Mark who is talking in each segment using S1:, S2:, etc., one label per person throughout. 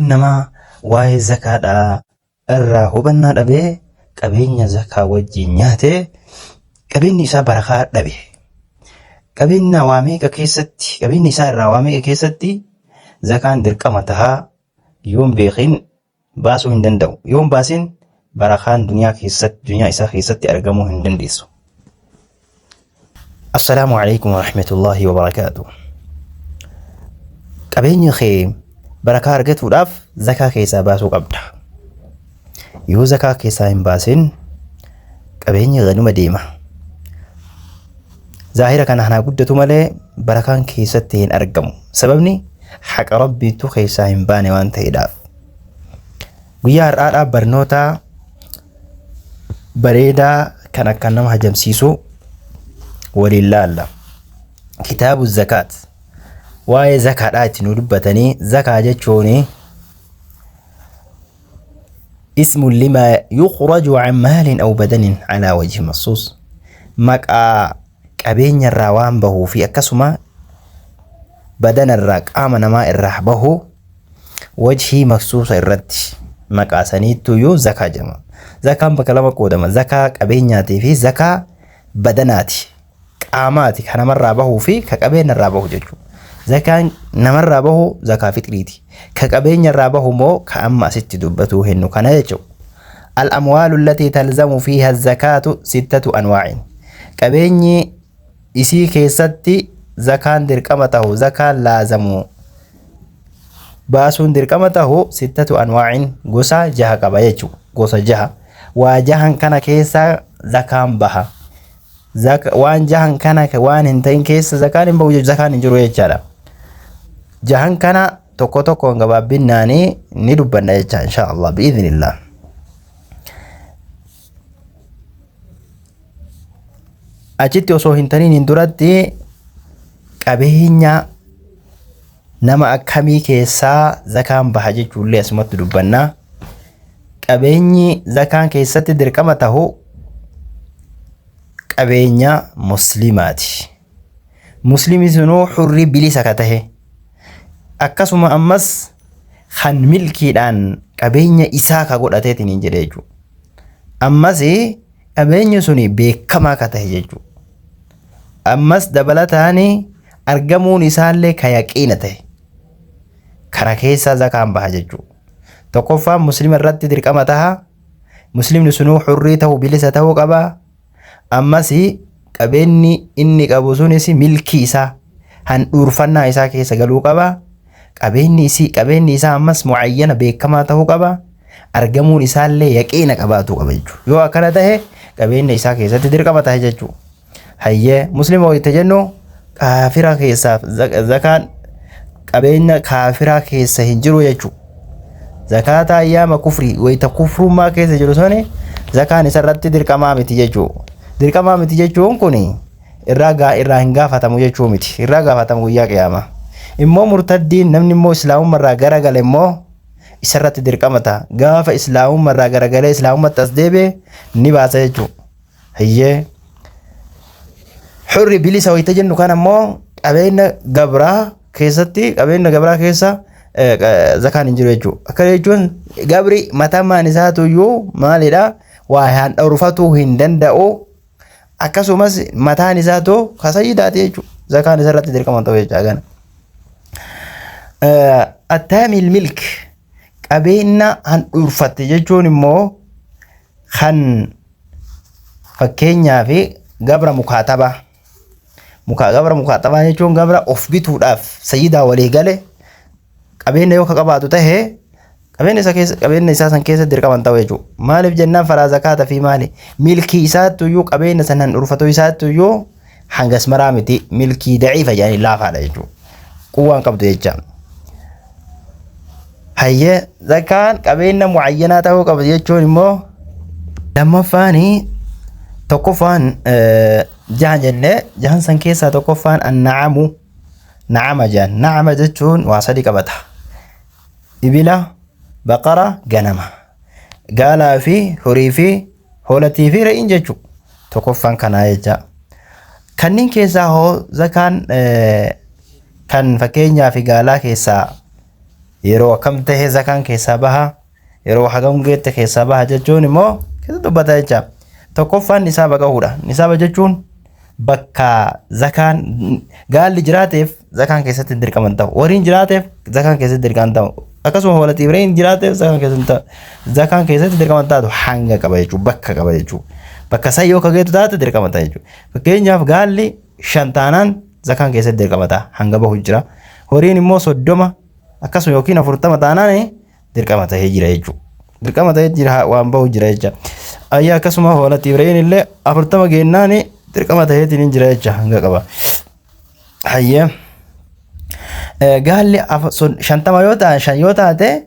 S1: Nama waa'ee zakaadhaa irraa hubannaa dhabee qabeenya zakaa wajjin nyaatee qabeenyi isaa barakaa dhabe. Qabeenyi isaa irraa waa meeqa keessatti zakaan dirqama tahaa yoon beekin baasuu hin danda'u. Yoon baasin barakaan duniyaa isaa keessatti argamuu hin dandeessu. Assalaamu alaikum warahmatullahi wabarakaatuh. Qabeenyi kee barakaa argatuudhaaf zakaa keessaa baasuu qabda. Yoo zakaa keessaa hin baasin qabeenyi ganuma deema. Zaahira kana hanaa guddatu malee barakaan keessatti hin argamu. Sababni haqa rabbiitu keessaa hin baane waan ta'eedhaaf. Guyyaa har'aadhaaf barnoota bareedaa kan akka nama hajamsiisu waliin laalla. Kitaabu zakaat. Waa'ee zakaadhaa itti nu dubbatanii zakaa jechuun ismu lima yukhraju an maalin aw badanin ala wajhi maxsuus. Maqaa qabeenya irraa waan bahuu fi akkasuma badana irraa qaama namaa irraa bahu wajhii maxsuusa irratti maqaa saniittu yoo zakaa jedhama. Zakaan bakka lama qoodama. Zakaa qabeenyaatii fi zakaa badanaati. Qaamaati kan namarraa bahuu fi ka qabeenya irraa bahu jechuudha. Zakaan namarraa bahu zakaa fitriiti. Ka qabeenya irraa bahu moo ka amma asitti dubbatu hennu kana jechuudha. Al-amwaalu allatii talzamu fiiha zakaatu sittatu anwaa'in. Qabeenyi isii keessatti zakaan dirqama tahu, zakaan laazamu baasuun dirqama tahu sittatu anwaa'in gosa jaha qaba jechuudha. Gosa jaha. Waa jahan kana keessa zakaan baha. Waan jahan kana waan hin ta'in keessa zakaan hin bahu, zakaan hin jiru jechaadha. Jahan kana tokko tokkoon gabaabinnaanii ni dubbanna jecha inshaallah bi'iidhnillah. Achitti osoo hin taniin duratti qabeenya nama akkamii keessaa zakaan baha jechuullee asumatti dubbanna. Qabeenyi zakaan keessatti dirqama tahu qabeenya muslimaati. Muslimni sunuu hurrii bilisa ka tahe. Akkasuma ammas kan milkiidhaan qabeenya isaa ka godhateetiin hin jedhe jechuudha. Ammas qabeenyi suni beekamaa ka tahe jechuudha. Ammas dabalataan argamuun isaallee ka yaqiina tahe. Kana keessaa zakaan baha jechuudha. Tokkoffaan muslima irratti dirqama taha. Muslimni sunuu hurrii tahuu bilisa tahuu qaba. Ammas qabeenyi inni qabu sunis milkii isaa handhuurfannaa isaa keessa galuu qaba. Qabeenyi isaa ammas mucayyana beekamaa tahuu qaba. Argamuun isaallee yaqiina qabaatu qaba jechuudha. Yoo akkana tahe qabeenya isaa keessatti dirqama tahe jechuudha. Hayyee muslima wayita jennu kaafira keessaaf zakaan qabeenya kaafiraa keessa hin jiru jechuudha. Zakaata ayyaama kufrii wayita kufrummaa keessa jiru suni zakaan isarratti dirqamaa miti jechuudha. Dirqamaa miti jechuun kun irraa hin gaafatamu jechuu miti. Irraa gaafatamu guyyaa qiyaamaa. Immoo murtaddiin namni immoo islaamummaarraa garagale immoo isarratti dirqama ta'a. Gaafa islaamummaarraa garagalee islaamummaatti as deebi'e ni baasa jechuudha. Hayyee hurri bilisa wayita jennu kan ammoo qabeenya gabraa keessa zakaan hin jiru jechuudha. Akkana jechuun gabri mataan isaatu iyyuu maalidha waa handhuurfatuu hin danda'u. Akkasumas mataan isaatu kasayyidaati jechuudha. Zakaan isarratti dirqama ta'u jechuudha. Attaamil milk qabeenya handhuurfatte jechuun immoo kan fakkeenyaa fi gabra mukaatabaa. Gabra mukaatabaa jechuun gabra of bituudhaaf sayyidaa walii gale qabeenya yoo ka qabaatu tahe qabeenya isaa san keessa dirqama ta'u jechuudha. Maaliif jennaan faraa zakaata fi maali? Milkii isaattu iyyuu qabeenya san handhuurfatu isaattu iyyuu hangas maraa miti. Milkii daciifa jedhanii laafaadha jechuudha. Quwwaan qabdu jecha. Hayyee zakaan qabeenya mucayyanaa ta'uu qaba jechuun immoo lammaffaan tokkoffaan jahan jennee jahan san keessaa tokkoffaan anna'amu na'ama jahan. Na'ama jechuun waa sadi qabata. Ibila, baqara, ganama. Gaalaa fi horii fi hoolatii fi re'iin jechuudha. Tokkoffaan kanaa jecha. Kanneen keessaa hoo zakaan kan fakkeenyaa fi gaalaa keessaa yeroo akkam tahee zakaan keessaa baha yeroo hagam geette keessaa baha jechuun immoo keessa dubbata jecha. Tokkoffaan nisaaba qabuudha. Nisaaba jechuun bakka zakaan gaalli jiraateef zakaan keessatti dirqaman ta'u, horiin jiraateef zakaan keessatti dirqaman ta'u, akkasuma hoolati bireen jiraateef zakaan keessatti dirqaman taatu hanga qaba jechuudha, bakka qaba jechuudha. Bakka san yoo kageetu taate dirqama ta'a jechuudha. Fakkeenyaaf gaalli 5 taanaan zakaan keessatti dirqama ta'a hanga bahu jira. Horiin immoo 30 akkasuma yookiin 40 taanaan dirqama ta'ee jira jechuudha. Dirqama ta'ee jira waan bahu jira jechuudha. Ayyaa akkasuma hoolati bireen illee 40 geennaan dirqama ta'eetiin jira jecha hanga qaba. Hayyee gaalli 50 yoo ta'an 5 yoo taate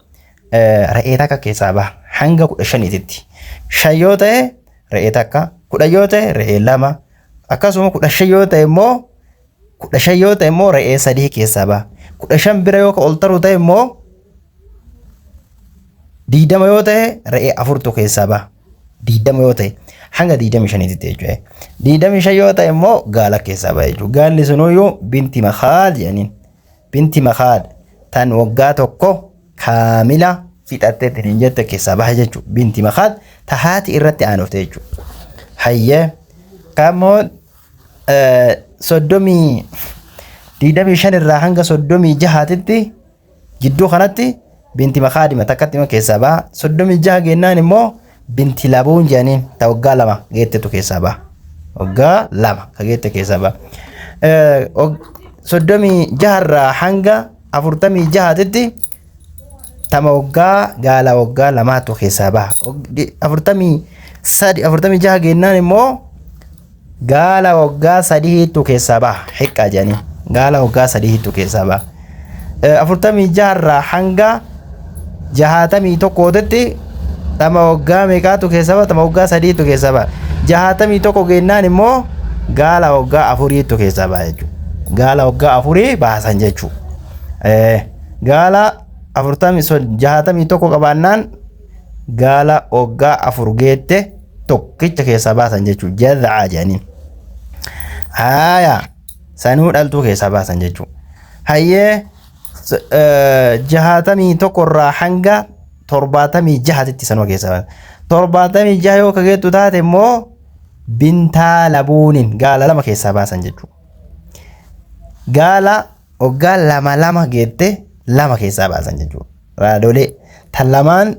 S1: re'ee takka keessaa baha hanga 15tti. 5 yoo ta'e re'ee takka, 10 yoo ta'e re'ee 2 akkasuma 15 yoo ta'e immoo 15 yoo ta'e immoo re'ee 3 keessaa baha. 15 bira yoo ol taru ta'e immoo 20 yoo ta'e re'ee 4tu keessaa baha. 20 yoo ta'e hanga 25tti jechuudha. 25 yoo ta'e immoo gaala keessaa baha jechuudha. Gaalli sunuyyuu binti makhaad jedhaniin. Binti makhaad tan waggaa tokko kaamila fixattee ittiin jette keessaa baha jechuudha. Binti makhaad tahaati irratti aanufte jechuudha. Hayyee kammoo 25 irraa hanga 36tti jidduu kanatti binti makhaadima takkatti keessaa baha. 36 geennaan immoo binti labuun jedhaniin ta waggaa 2 geettetu keessaa baha. Waggaa 2 ka geette keessaa baha. 36 irraa hanga 46tti tama waggaa gaala waggaa 2tu keessaa baha. 46 geennaan immoo gaala waggaa 3tu keessaa baha. Hiqqaa jedhaniin gaala waggaa 3tu keessaa baha. 46 irraa hanga 61tti tama waggaa meeqaatu keessaa baha? Tama waggaa 3tu keessaa baha. 61 geennaan immoo gaala waggaa 4tu keessaa baha jechuudha. Gaala waggaa 4 baasan jechuudha. Gaala 61 qabaannaan gaala waggaa 4 geette tokkicha keessaa baasan jechuudha. Jazaa jedhaniin. Haaya sanuu dhaltuu keessaa baasan jechuudha. Hayyee 61 irraa hanga 76tti sanuu keessaa baasan. 76 yoo kageettu taate immoo bintaa labuuniin gaala 2 keessaa baasan jechuudha. Gaala waggaa 2 geette 2 keessaa baasan jechuudha. Raadolee tan lamaan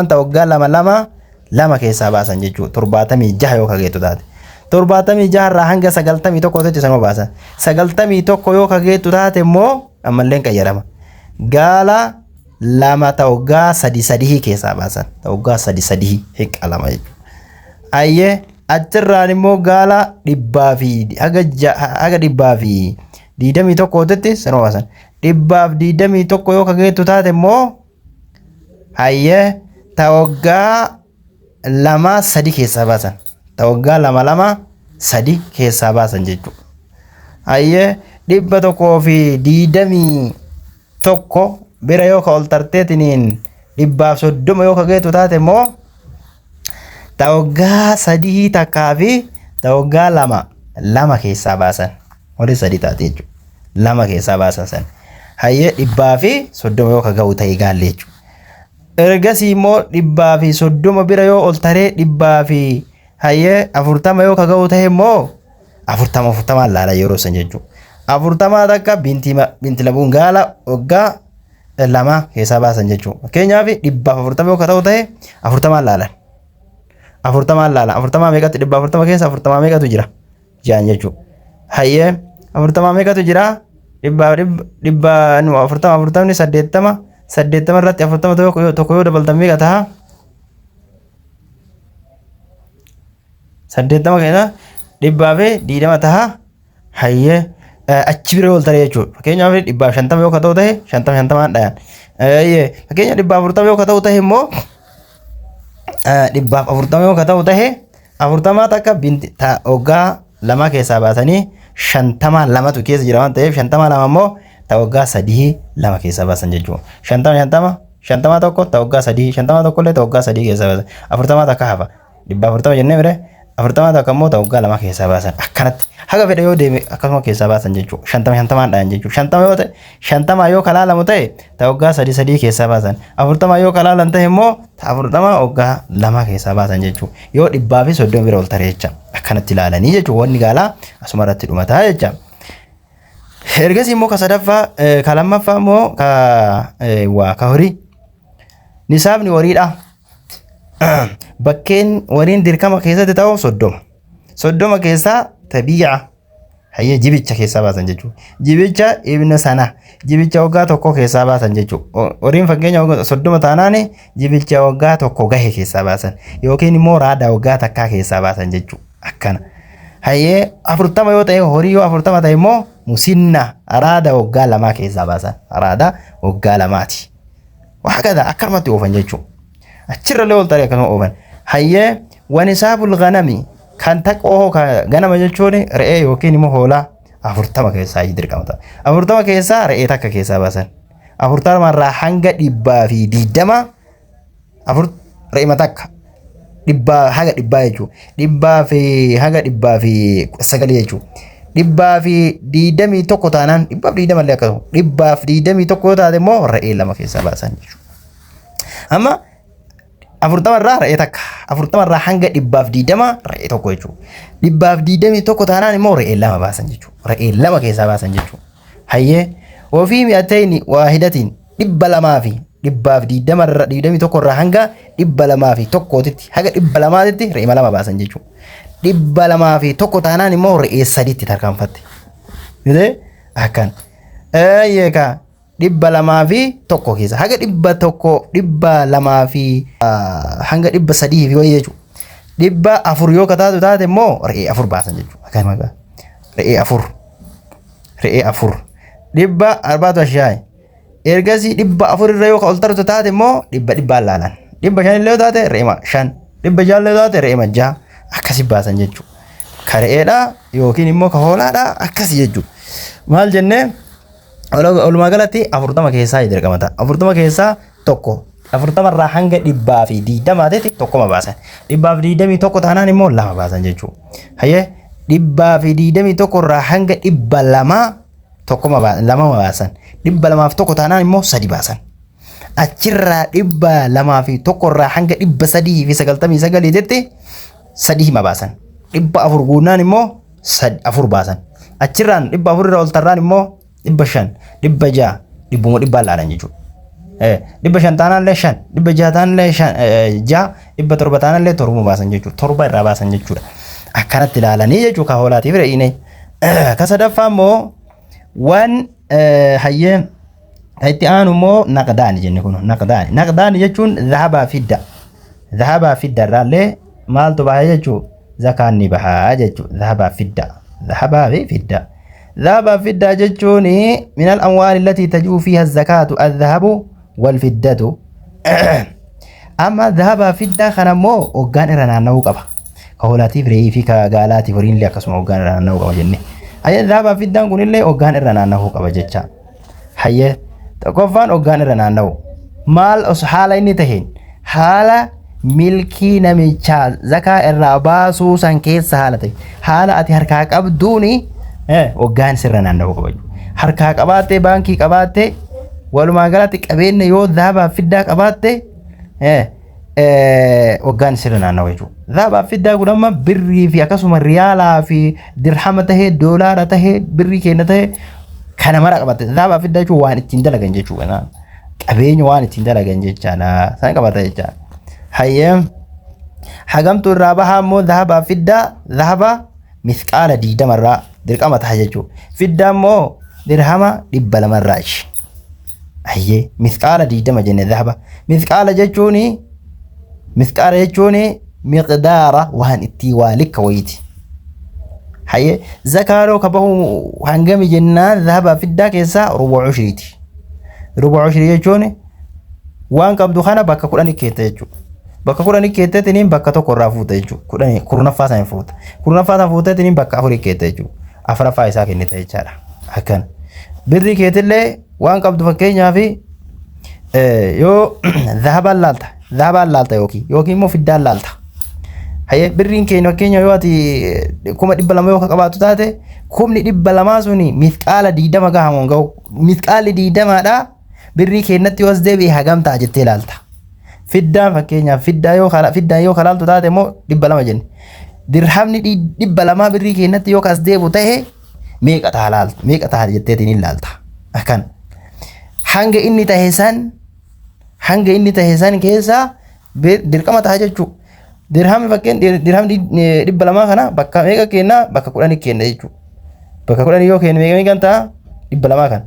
S1: ta waggaa 2 keessaa baasan jechuudha. 76 yoo kageettu taate. 76 irraa hanga 91tti sanuu baasan. 91 yoo kageettu taate immoo ammallee qayyarama. Gaala 2 ta waggaa 3 keessaa baasan. Ta waggaa 3 hiqqa 2 jechuudha. Ayyee achirraan immoo gaala 121tti sanuu baasan. 121 yoo kageettu taate immoo hayyee ta waggaa 2 keessaa baasan. Ta waggaa 3 keessaa baasan jechuudha. Hayyee 121 bira yoo ka ol tarteetiniin 130 yoo kageettu taate immoo ta waggaa 3 takkaa fi ta waggaa 2 keessaa baasan. Wali 3 taate jechuudha. 2 keessaa baasan san. Hayyee 130 yoo ka ga'u ta'e gaalli jechuudha. Ergasii immoo 130 bira yoo ol taree 40 yoo ka ga'u ta'e immoo 40 laala yeroo san jechuudha. 40 takka binti labuun gaala waggaa 2 keessaa baasan jechuudha. Fakkeenyaaf 140 yoo ka ta'u ta'e 40 laalan. 40 meeqatu 140 keessa 40 meeqatu jira? Jaan jechuudha. Hayyee 40 meeqatu jira? 40 irratti 40 tokko yoo dabaltan meeqa ta'a? 80 keessa 120 ta'a. Hayyee achi bira ol taree jechuudha. Fakkeenyaaf 150 yoo ka ta'u ta'e 50 dhayaan. Fakkeenyaaf 140 yoo ka ta'u ta'e immoo 140 yoo ka ta'u ta'e 40 takka waggaa 2 keessaa baasanii 52tu keessa jira waan ta'eef 52 immoo ta waggaa 3 2 keessaa baasan jechuudha. 51 ta waggaa 3 51 illee ta waggaa 3 keessaa baasan. 40 takka hafa. 140 jennee bire afurtama takka immoo ta'u waggaa lama keessaa baasan akkanatti haga fedhe yoo deeme akkasuma keessaa baasan jechuudha. Shantamaan dhaan jechuudha. Shantama yoo ta'e shantama yoo kalaalamu ta'e ta'u waggaa sadii keessaa baasan. Afurtama yoo kalaalan ta'e immoo afurtama waggaa lama keessaa baasan jechuudha. Yoo dhibbaa fi soddoma bira ol tare jecha akkanatti ilaalanii jechuudha. Wanni gaalaa asuma irratti dhumataa jecha. Ergasii immoo ka sadaffaa ka lammaffaa immoo ka horii nisaabni horiidha. Bakkeen waliin dirqama keessatti ta'u soddoma keessaa tabiica hayya jibicha keessaa baasan jechuudha. Jibicha ibna sana jibicha waggaa tokko keessaa baasan jechuudha. Horiin fakkeenya soddoma taanaan jibicha waggaa tokko gahe keessaa baasan yookiin immoo raada waggaa takkaa keessaa baasan jechuudha. Akkana hayyee afurtama yoo ta'e horii yoo afurtama ta'e immoo musinna raada waggaa lamaa keessaa baasan raada waggaa lamaati. Waaqada akkamatti oofan jechuudha. Achirra lee ol taree akkasuma oofan. Hayyee wanisaabul ganami kan taqoo ganama jechuun re'ee yookiin immoo hoolaa afurtama keessaa dirqamata. Afurtama keessaa re'ee takka keessaa baasan. Afurtama irraa hanga 120 re'ee takka haga 100 jechuudha. 100 jechuudha. 121 taanaan 120 illee akkasuma 121 taate immoo re'ee lama keessaa baasan jechuudha. Amma afurtama irraa re'ee takka afurtama irraa hanga 120 re'ee tokko jechuudha. 121 taanaan immoo re'ee lama baasan jechuudha. Re'ee lama keessaa baasan jechuudha. Hayyee ofii mi'atayni waahidatiin 200 fi 121 irraa hanga 201 haga 200 re'ee lama baasan jechuudha. 201 taanaan immoo re'ee sadiitti tarkaanfatte. Akkan eeyyeka 201 keessa haga 200 fi hanga 300 fi wayii jechuudha. 400 yoo kataatu taate immoo re'ee 4 baasan jechuudha. Akkan maqaa re'ee 4 400 ergasii 400 irra yoo ol tartu taate immoo 100 laalan 500 illee yoo taate re'ee 5 600 illee yoo taate re'ee 6 akkasi baasan jechuudha. Ka re'eedha yookiin immoo ka hoolaadha akkasi jechuudha. Maal jennee walumaa galatti 40 keessaa dirqamata. 40 keessaa tokko 40 irraa hanga 120 tokkoma baasan. 121 taanaan immoo lama baasan jechuudha. Hayyee 121 irraa hanga 200 lama baasan. 201 taanaan immoo 3 baasan. Achirraa 201 irraa hanga 399 sadii baasan. 400 guunnaan immoo 4 baasan. Achirraan 400 irra ol tarraan immoo 500 600 100 laalan jechuudha. 500 taanaan illee 5 600 taanaan illee 6 700 taanaan illee 7 baasan jechuudha. 7 irraa baasan jechuudha. Akkanatti ilaalanii jechuudha ka hoolaatiif re'ee. Ka sadaffaa immoo waan hayyee itti aanu immoo naqdaani jenne kun naqdaani jechuun dhahabaa fidda irraallee maaltu bahaa jechuudha. Zakaan ni bahaa jechuudha. dhahabaa fi fidda jechuun min al-amwaal allati tajuu fiha az-zakaatu adh-dhahabu wal-fiddatu. Amma dhahabaa fidda kana immoo hoggaan irra naanna'uu qaba. Ka hoolaatiif re'ee fi ka gaalaatiif horiin illee akkasuma hoggaan irra naanna'uu qaba jenne. Hayyee dhahabaa fiddaan kunillee hoggaan irra naanna'uu qaba jecha. Hayyee tokkoffaan hoggaan irra naanna'u maal haala inni taheen haala milkii namichaa zakaa irraa baasuu san keessa haala ta'e haala ati harkaa qabduuni hoggaan sirra naanna'uu qaba. Harkaa qabaattee baankii qabaattee walumaa galatti qabeenya yoo dhahabaa fiddaa qabaattee hoggaan sirra naanna'u jechuudha. Dhahabaa fiddaa kun amma birrii fi akkasuma riyaalaa fi dirhama tahee doolaara tahee birrii keenya tahee kana mara qabatte. Dhahabaa fiddaa jechuun waan ittiin dalagan jechuudha. Qabeenya waan ittiin dalagan jechaadha. San qabata jechaadha. Hayyee hagamtu irraa bahaa immoo dhahabaa fiddaa dhahaba misqaala 20 irraa dirqama ta'a jechuudha. Fiddaa immoo dirhama 200 irraa. Hayyee misqaala 20 jenne dhahaba. Misqaala jechuun miqdaara waan itti waa likka wayiiti. Hayyee zakaaroo ka bahu hangami jennaan dhahabaa fiddaa keessaa rubu'a ushriiti. Rubu'a ushrii jechuun waan qabdu kana bakka 10 keetta jechuudha. Bakka 10 keettatiniin bakka tokko irraa fuuta jechuudha. 10 kurnaffaa sana fuuta. Kurnaffaa sana fuutatiniin bakka 4 keetta jechuudha. Afuraffaa isaa kennita jechaadha. Akkan birrii keetillee waan qabdu fakkeenyaaf yoo dhahabaan laalta yookiin immoo fiddaan laalta. Hayya birriin keenya yoo ati kuma 200 yoo qabaatu taate kumni 200 suni mithqaala 20 gahamuun ga'u mithqaalli 20dha birrii keenyatti yoos deebi'e hagam ta'a jettee ilaalta. Fiddaan fakkeenyaaf fiddaan yoo kalaaltu taate immoo 200 jenne. Dirhamni 200 birrii keenyatti yoo kas deebu ta'e meeqa ta'a jetteetiin ilaalta. Akkan hanga inni ta'e san keessa dirqama ta'a jechuudha. Dirhamni fakkeen dirhamni 200 kana bakka meeqa kenna bakka 10 kenna jechuudha. Bakka 10 yoo kenna meeqa ta'a 200 kana.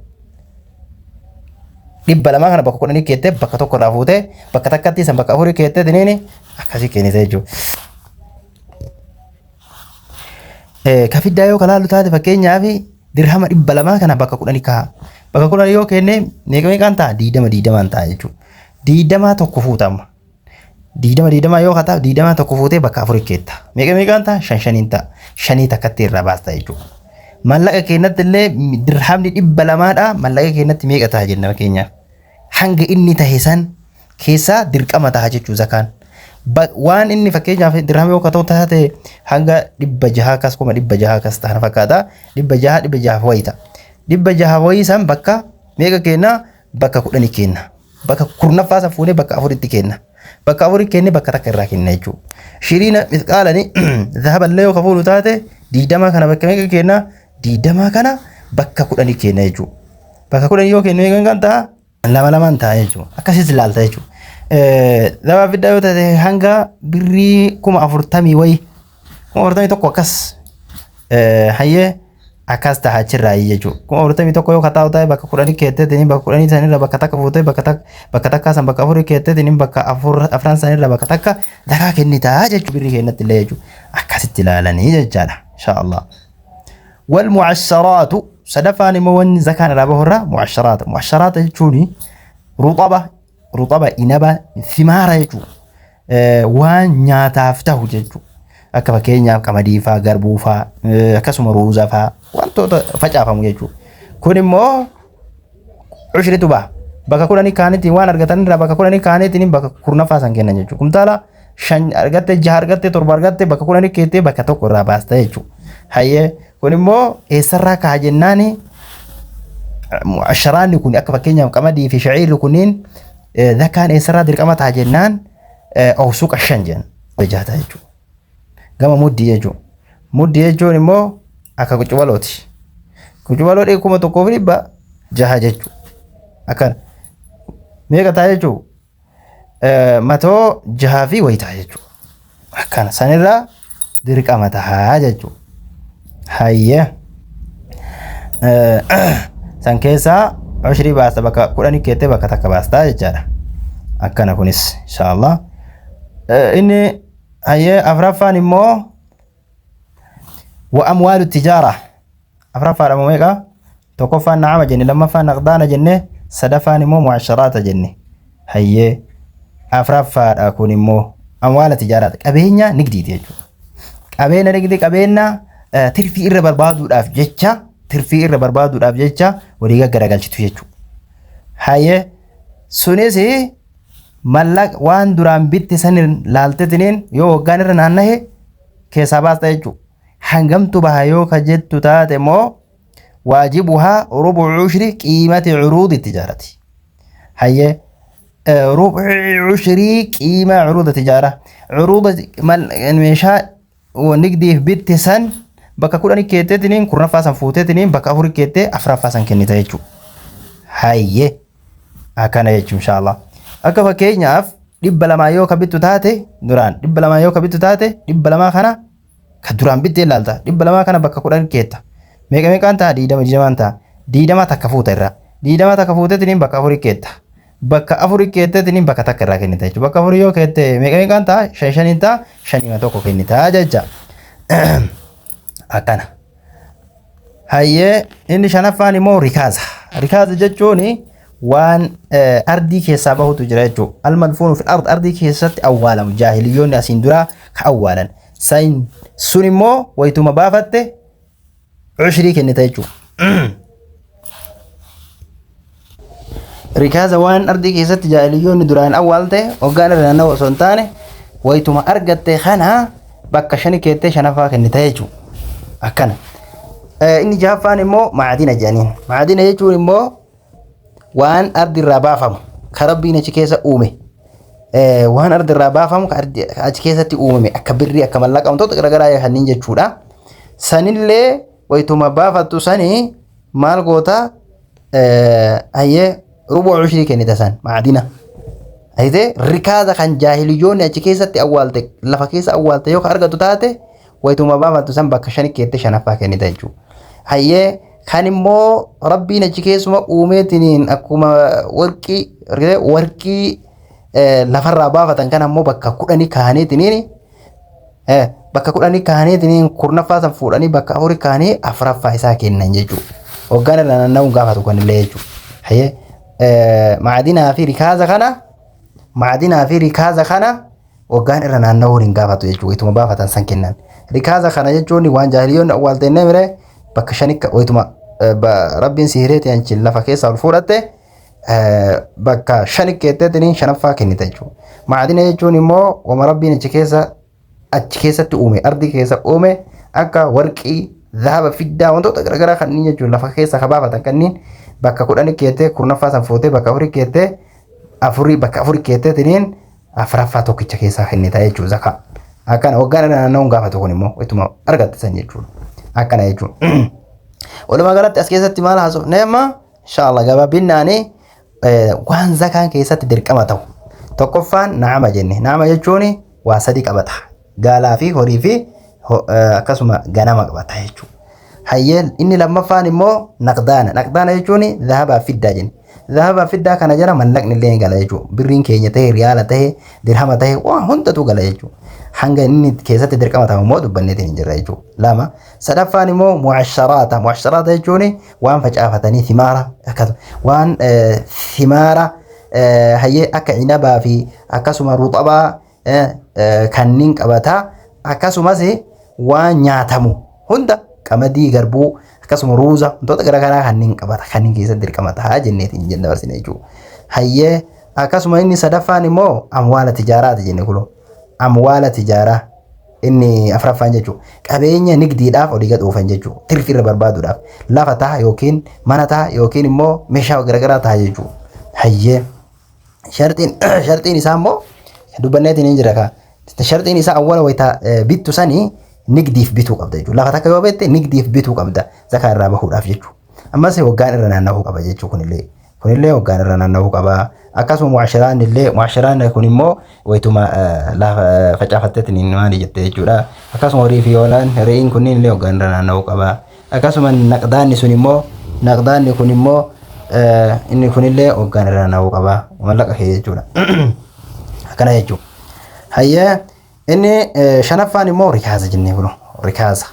S1: 200 kana bakka 10 kette bakka tokko irraa fuutee bakka takkatti san bakka 4 kette diniini akkasii kennite jechuudha. Ka fiddaa yoo kalaalu taate fakkeenyaaf dirhama 200 kana bakka 10 ka'a. Bakka 10 yoo kenne meeqa ta'a 20 ta'a jechuudha. 20 tokko fuutama. 20 yoo kataaf 20 tokko fuutee bakka 4 ketta. Meeqa ta'a 5 ta'a. 5 takkatti irraa baasta jechuudha. Mallaqa keenyatti illee dirhamni 200dha. Mallaqa keenyatti meeqa ta'a jenna fakkeenyaaf. Hanga inni ta'e san keessaa dirqama ta'a jechuudha zakaan. Waan inni fakkeenyaaf dirhama yoo kata'u taate hanga 600 akkas 600 akkas ta'an fakkaata. 600 wayita. 600 wayisan bakka meeqa kenna bakka 10 kenna. Bakka kurnaffaa san fuunee bakka 4tti kenna. Bakka 4 kenne bakka takka irraa kenna jechuudha. Shiriina mithqaalani dhahaballee yoo kafuulu taate 20 kana bakka meeqa kenna 20 kana bakka 10 kenna jechuudha. Bakka 10 yoo kennu meeqa ta'a 2 ta'a jechuudha. Akkasitti ilaalta jechuudha. Dabaa fiddaa yoo taate hanga birrii 40,000 wayi 41 akkas hayyee akkas ta'a achirraa jechuudha. 41 yoo kataa'u ta'e bakka 10 keetteetiin bakka 10 sanirra bakka takka fuutee bakka takka san bakka 4 keetteetiin bakka 4 sanirra bakka takka zakaa kennitaa jechuudha birrii keenyatti illee jechuudha. Akkasitti ilaalanii jechaadha inshaallah. Wal mu'asharaatu sadafaan immoo wanni zakaan irraa bahurra mu'asharaata. Mu'asharaata jechuun ruxaba inaba thimaara jechuudha. Waan nyaataaf ta'u jechuudha. Akka fakkeenyaaf qamadii faa garbuu faa akkasuma ruuza faa wantoota facaafamu jechuudha. Kun immoo ushritu ba'a. Bakka 10 kaanitiin waan argatan irraa bakka 10 kaanitiin bakka 10 san kennan jechuudha. Kumtaala 5 argatte 6 argatte 7 argatte bakka 10 keettee bakka tokko irraa baasta jechuudha. Hayyee kun immoo eessarraa ka'a jennaani mu'asharaanni kun akka fakkeenyaaf qamadii fi shaciirri kunniin zakaan eessarraa dirqama ta'a jennaan awsuuqa 5 jenna. Jaata jechuudha. Gama muddii jechuudha. Muddii jechuun immoo akka qucubalooti. Qucubaloo 1,100 jechuudha. Akkan meeqa ta'a jechuudha. Matoo 6 fi wayitaa jechuudha. Akkana sanirraa dirqama ta'a jechuudha. Hayyee san keessaa ushrii baasta bakka 10 keettee bakka takka baastaa jechaadha. Akkana kunis inshaallah. Inni hayyee afraffaan immoo wa amwaalu tijaara. Afraffaadha moo meeqa? Tokkoffaan na'ama jenne, lammaffaan naqdaana jenne, sadaffaan immoo mu'asharaata jenne. Hayyee afraffaadha kun immoo amwaala tijaaraati. Qabeenya nigdiiti jechuudha. Qabeenya nigdii qabeenya tirfii irra barbaaduudhaaf jecha walii gaggaragalchitu jechuudha. Hayyee sunis mallaqa waan duraan bitti san laaltetiniin yoo waggaan irra naannahe keessaa baasta jechuudha. Hangamtu baha yoo ka jettu taate immoo waajibuhaa rubucu ushri qiimati curuudi tijaarati. Hayyee rubucu ushrii qiima curuuda tijaara. Curuuda meeshaa nigdiif bitti san bakka 10 keetteetiniin 10 san fuuteetiniin bakka 4 keettee 4 san kennita jechuudha. Hayyee akkana jechuun inshaallah. Akka fakkeenyaaf 200 yoo ka bittu taate duraan 200 yoo ka bittu taate 200 kana ka duraan bittee ilaalta 200 kana bakka 10 keetta. Meeqa ta'a 20 ta'a. 20 takka fuuta irraa. 20 takka fuuteetiniin bakka 4 keetta. Bakka 4 keetteetiniin bakka takka irraa kennita jechuudha. Bakka 4 yoo keette meeqa ta'a 5 ta'a 5 tokko kennita jecha. Akkana. Hayyee inni shanaffaan immoo rikaaza. Rikaaza jechuun waan ardii keessaa bahutu jira jechuudha. Almadfuunu fi ardii keessatti awwaalamu. Jaahiliyyoonni asiin duraa ka awwaalan. Sun immoo wayituma baafatte ushrii kennita jechuudha. Rikaaza waan ardii keessatti jaahiliyyoonni duraan awwaalte hoggaan irra naanna'u osoo hin taane wayituma argatte kana bakka shani keettee shanaffaa kennita jechuudha. Akkana. Inni jahaffaan immoo maadina jedhaniin. Maadina jechuun immoo waan ardi irraa baafamu ka rabbiin achi keessa uume. Waan ardi irraa baafamu ka achi keessatti uumame akka birrii akka mallaqa wantoota garaagaraa kanneen jechuudha. Sanillee wayituma baafattu sanii maal goota ayyee rubuu ushrii kennita san maadina. Ayitee rikaaza kan jaahiliyyoonni achi keessatti awwaalte lafa keessa awwaalte yoo ka argatu taate wayituma baafattu san bakka shani keettee shanaffaa kennita jechuudha. Hayyee kan immoo rabbiin achi keessuma uumeetiniin akkuma warqii lafarraa baafatan kan ammoo bakka 10 kaaneetiniin bakka 10 kaaneetiniin kurnaffaa san fuudhanii bakka 4 kaanee afuraffaa isaa kennan jechuudha. Hoggaan irra naanna'uun gaafatu kanillee jechuudha. Hayyee maadinaa fi rikaaza kana hoggaan irra naanna'uun hin gaafatu jechuudha. Ituma baafatan san kennan. Rikaaza kana jechuun waan jaahiliyyoonni awwaaltenne miree bakka shanikka wayituma rabbiin sihireeti anchi lafa keessa ol fuudhatte bakka shanikkeetteetiniin shanaffaa kennita jechuudha. Maadina jechuun immoo wama rabbiin achi keessatti uume ardi keessa uume akka warqii dhahaba fiddaa wantoota garaagaraa kanneen jechuudha lafa keessa kabaafatan kanneen bakka 10 keettee kurnaffaa san fuutee bakka 4 keettee bakka 4 keetteetiniin afuraffaa tokkicha keessaa kennita jechuudha zakaa. Akkana hoggaan irra naanna'uun gaafatu kun immoo wayituma argatte san jechuudha. Akkana jechuudha. Walumaa galatti as keessatti maal haasofne amma inshallah gabaabinnaanii waan zakaan keessatti dirqama ta'u. Tokkoffaan naama jenne. Naama jechuun waa sadi qabata. Gaalaa fi horii fi akkasuma ganama qabata jechuudha. Hayyeen inni lammaffaan immoo naqdaana. Naqdaana jechuun dhahabaa fiddaa jenne. Dhahabaa fiddaa kana jala mallaqni illee gala jechuudha. Birriin keenya ta'e riyaala ta'e dirhama ta'e waan hundatu gala jechuudha. Hanga inni keessatti dirqama ta'u immoo dubbanneetiin hin jirra jechuudha. Lama sadaffaan immoo mu'asharaata. Mu'asharaata jechuun waan facaafatanii thimaara akkasuma waan thimaara hayyee akka cinabaa fi akkasuma ruxabaa kanneen qabataa akkasumas waan nyaatamu hunda qamadii garbuu akkasuma ruuza wantoota garaagaraa kanneen qabata kanneen keessatti dirqama ta'a jenneetiin jenna dabarsine jechuudha. Hayyee akkasuma inni sadaffaan immoo amwaala tijaaraati jenne kulo. Amwaala tijaaraa inni afuraffaan jechuudha. Qabeenya nigdiidhaaf olii gad oofan jechuudha. Tirfirra barbaaduudhaaf lafa ta'a yookiin mana ta'a yookiin immoo meeshaa garaagaraa ta'a jechuudha. Hayyee sharxiin isaa immoo dubbanneetiin hin jira. Sharxiin isaa awwaala wayita bittu sanii nigdiif bituu qabda jechuudha. Lafa takka yoo bette nigdiif bituu qabda zakaa irraa bahuudhaaf jechuudha. Ammas hoggaan irra naanna'uu qaba jechuudha kunillee hoggaan irra naanna'uu qaba. Akkasuma mu'ashiraan kun immoo wayituma lafa facaafatteetiin maali jettee jechuudha. Akkasuma horii fi hoolaan re'iin kunniin illee hoggaan irra naanna'uu qaba. Akkasuma naqdaanni kun immoo inni kunillee hoggaan irra naanna'uu qaba. Mallaqa kee jechuudha. Akkana jechuudha. Hayyee inni shanaffaan immoo rikaaza jennee kuno rikaaza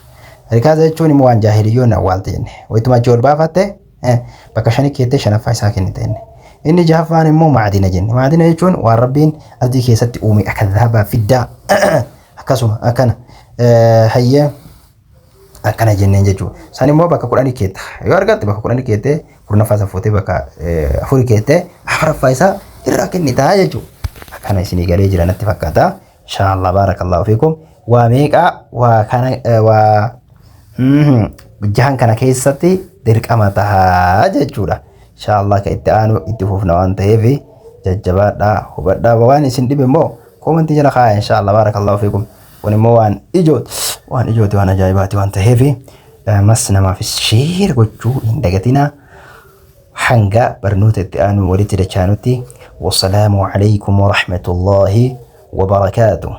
S1: jechuun immoo waan jaahiliyyoonni awwaalte jenne wayituma achi ol baafatte bakka shani keettee shanaffaa isaa kennite jenne. Inni jahaffaan immoo maadina jenne. Maadina jechuun waan rabbiin ardii keessatti uume akka dhahabaa fiddaa akkasuma akkana hayyee akkana jenneen jechuudha. San immoo bakka 10 keetta yoo argatte bakka 10 keettee kurnaffaa isaa fuutee bakka 4 keettee afuraffaa isaa irraa kennitaa jechuudha. Akkana isinii galee jira natti fakkaata. Inshallah barakallahu fiikum. Waa meeqa waa kana waa jahan kana keessatti dirqama ta'a jechuudha. Inshallah ka itti aanu itti fufna waan ta'eef jajjabaadhaa hubadhaa waan isin dhibe immoo koomentii jala kaa'aa inshallah barakallahu fiikum. Kun immoo waan ijooti waan ajaa'ibaati waan ta'eef mas namaaf sheer gochuu hin dagatinaa. Hanga barnoota itti aanu walitti dachaanutti. والسلام عليكم ورحمة الله وبركاته.